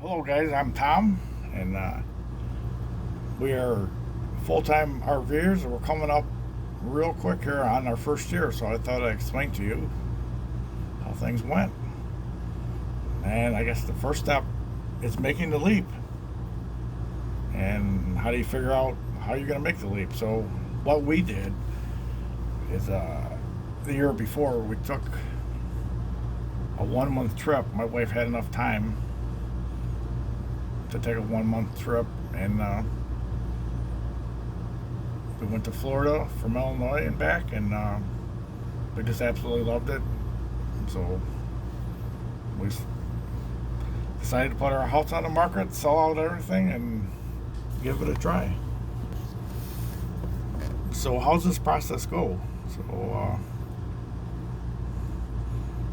Hello, guys. I'm Tom, and we are full-time RVers, and we're coming up real quick here on our first year. So I thought I'd explain to you how things went. And I guess the first step is making the leap. And how do you figure out how you're going to make the leap? So what we did is the year before we took a 1 month trip. My wife had enough time to take a 1 month trip, and we went to Florida from Illinois and back, and we just absolutely loved it. So we decided to put our house on the market, sell out everything, and give it a try. So how's this process go?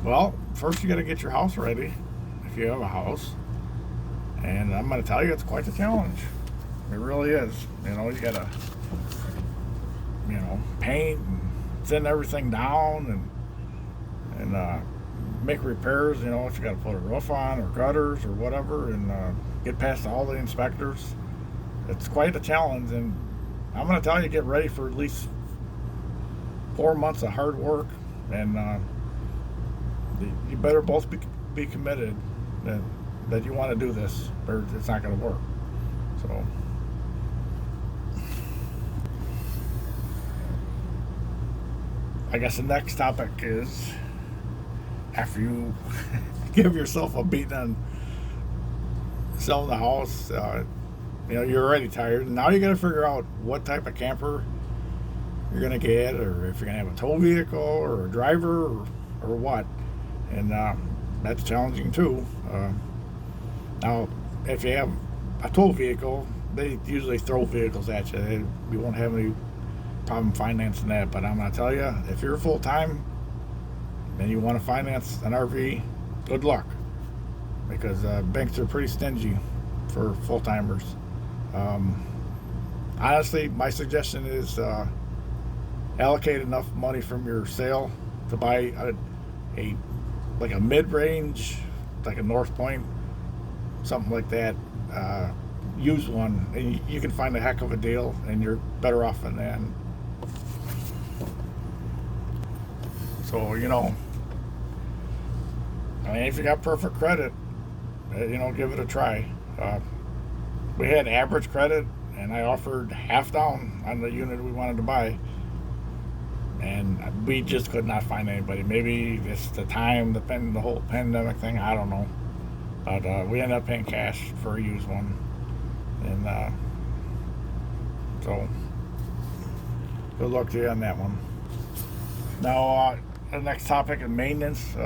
Well, first you got to get your house ready if you have a house, and I'm going to tell you it's quite a challenge. It really is. You got to paint and thin everything down, and make repairs. If you got to put a roof on or gutters or whatever, and get past all the inspectors. It's quite a challenge, and I'm going to tell you, get ready for at least 4 months of hard work, and you better both be committed that you want to do this, or it's not going to work. So I guess the next topic is, after you give yourself a beating on selling the house, you're already tired. Now you got to figure out what type of camper you're going to get, or if you're going to have a tow vehicle or a driver, or what. And that's challenging too. Now, if you have a tow vehicle, they usually throw vehicles at you. We won't have any problem financing that. But I'm going to tell you, if you're full time and you want to finance an RV, good luck, because banks are pretty stingy for full timers. Honestly, my suggestion is allocate enough money from your sale to buy a like a mid-range, like a North Point, something like that. Use one, and you can find a heck of a deal, and you're better off than that. So if you got perfect credit, give it a try. We had average credit, and I offered half down on the unit we wanted to buy, and we just could not find anybody. Maybe it's the time, the whole pandemic thing, I don't know. But we ended up paying cash for a used one. And so, good luck to you on that one. Now, the next topic is maintenance.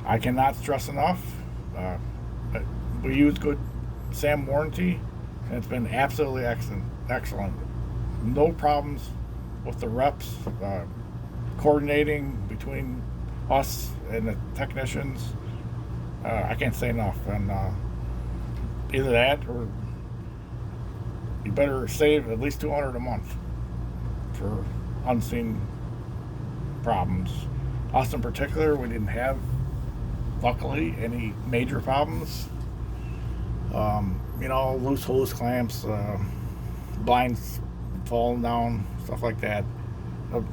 I cannot stress enough. We use good SAM warranty, and it's been absolutely excellent. No problems with the reps, coordinating between us and the technicians. I can't say enough. And either that, or you better save at least $200 a month for unseen problems. Us in particular, we didn't have, luckily, any major problems. Loose hose clamps, blinds falling down, stuff like that.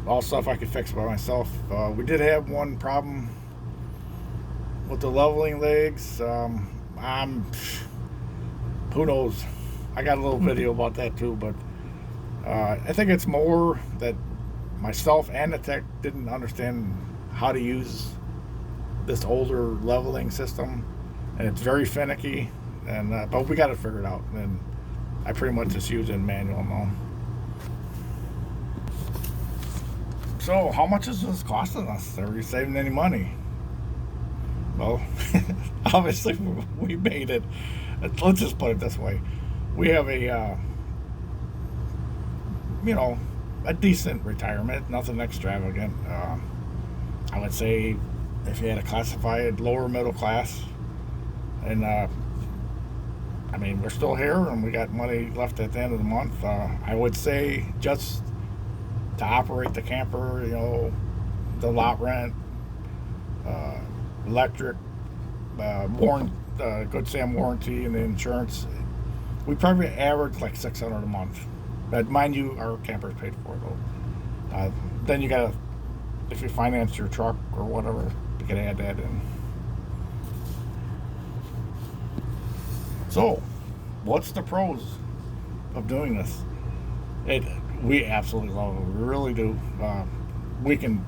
All stuff I could fix by myself. We did have one problem with the leveling legs. Who knows? I got a little video about that too, but I think it's more that myself and the tech didn't understand how to use this older leveling system, and it's very finicky. And but we got it figured out, and I pretty much just use it in manual now. So, how much is this costing us? Are we saving any money? Well, obviously we made it. Let's just put it this way: we have a decent retirement, nothing extravagant. I would say if you had a classified lower middle class, and we're still here and we got money left at the end of the month. I would say just to operate the camper, the lot rent, electric, Good Sam warranty and the insurance, we probably average like $600 a month. But mind you, our camper's paid for though. Then you gotta, if you finance your truck or whatever, you can add that in. So, what's the pros of doing this? We absolutely love it. We really do. We can,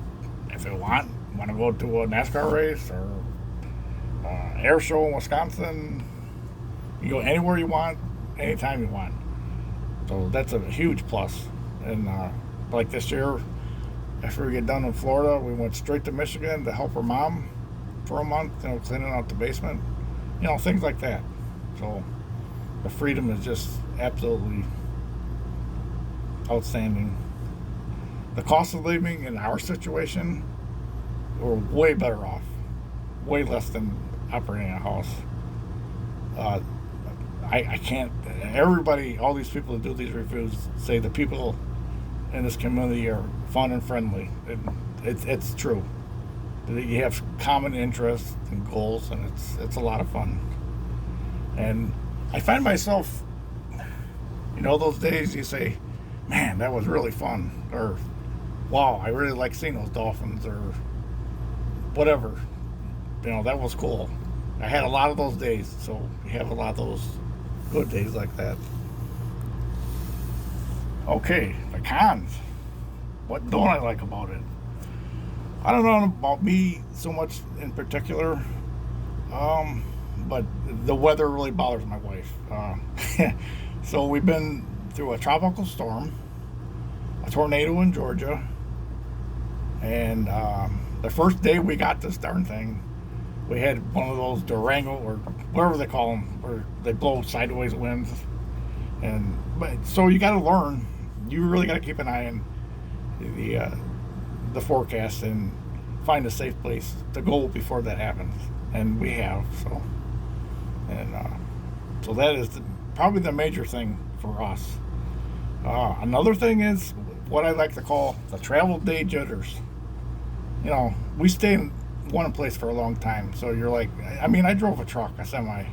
if you want to go to a NASCAR race or air show in Wisconsin, you go anywhere you want, anytime you want. So that's a huge plus. And like this year, after we get done in Florida, we went straight to Michigan to help her mom for a month, cleaning out the basement, things like that. So the freedom is just absolutely outstanding. The cost of living in our situation, we're way better off, way less than operating a house. I can't. Everybody, all these people that do these reviews say the people in this community are fun and friendly. It's true. You have common interests and goals, and it's a lot of fun. And I find myself, those days you say, man, that was really fun, or wow, I really like seeing those dolphins, or whatever. That was cool. I had a lot of those days, so we have a lot of those good days like that. Okay, the cons. What don't I like about it? I don't know about me so much in particular, but the weather really bothers my wife. So we've been through a tropical storm, a tornado in Georgia, and the first day we got this darn thing, we had one of those Durango, or whatever they call them, where they blow sideways winds. But so you got to learn. You really got to keep an eye on the forecast and find a safe place to go before that happens. And we have, so. And so that is probably the major thing for us. Another thing is what I like to call the travel day jitters. We stay in one place for a long time, so you're like, I drove a truck, a semi,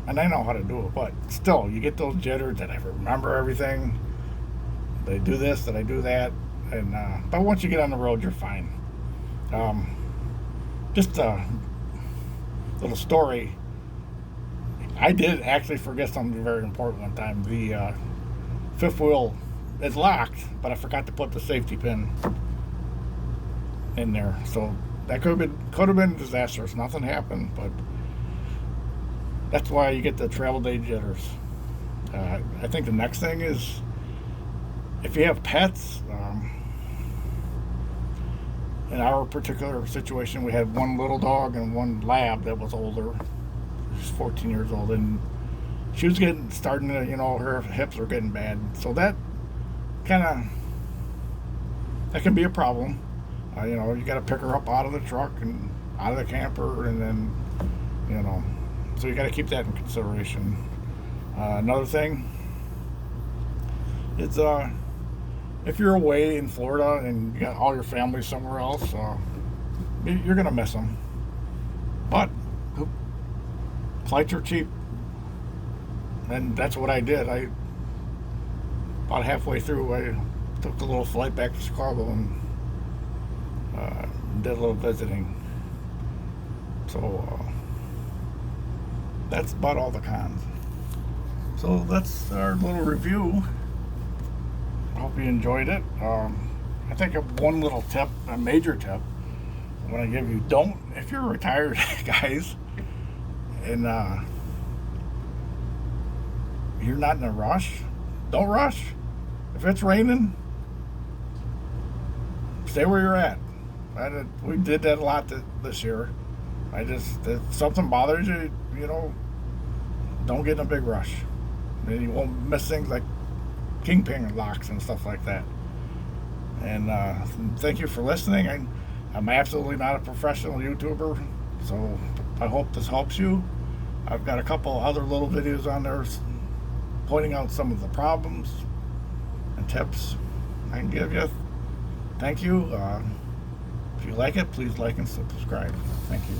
and I know how to do it, but still, you get those jitters that I remember everything. Did I do this? Did I do that? And but once you get on the road, you're fine. Just a little story. I did actually forget something very important one time. The fifth wheel is locked, but I forgot to put the safety pin in there. So that could have been disastrous. Nothing happened, but that's why you get the travel day jitters. I think the next thing is if you have pets. In our particular situation, we had one little dog and one lab that was older. She's 14 years old, and she was starting to, her hips were getting bad. So that can be a problem. You got to pick her up out of the truck and out of the camper, and then, so you got to keep that in consideration. Another thing is, if you're away in Florida and you got all your family somewhere else, you're gonna miss them. But flights are cheap, and that's what I did. About halfway through, I took a little flight back to Chicago and did a little visiting. So that's about all the cons. So that's our little review. I hope you enjoyed it. I think of one little tip, a major tip I'm going to give you. If you're retired, guys, and you're not in a rush, don't rush. If it's raining, stay where you're at. We did that a lot this year. If something bothers you, don't get in a big rush. And you won't miss things like kingpin locks and stuff like that. And thank you for listening. I'm absolutely not a professional YouTuber, so I hope this helps you. I've got a couple other little videos on there pointing out some of the problems and tips I can give you. Thank you. If you like it, please like and subscribe. Thank you.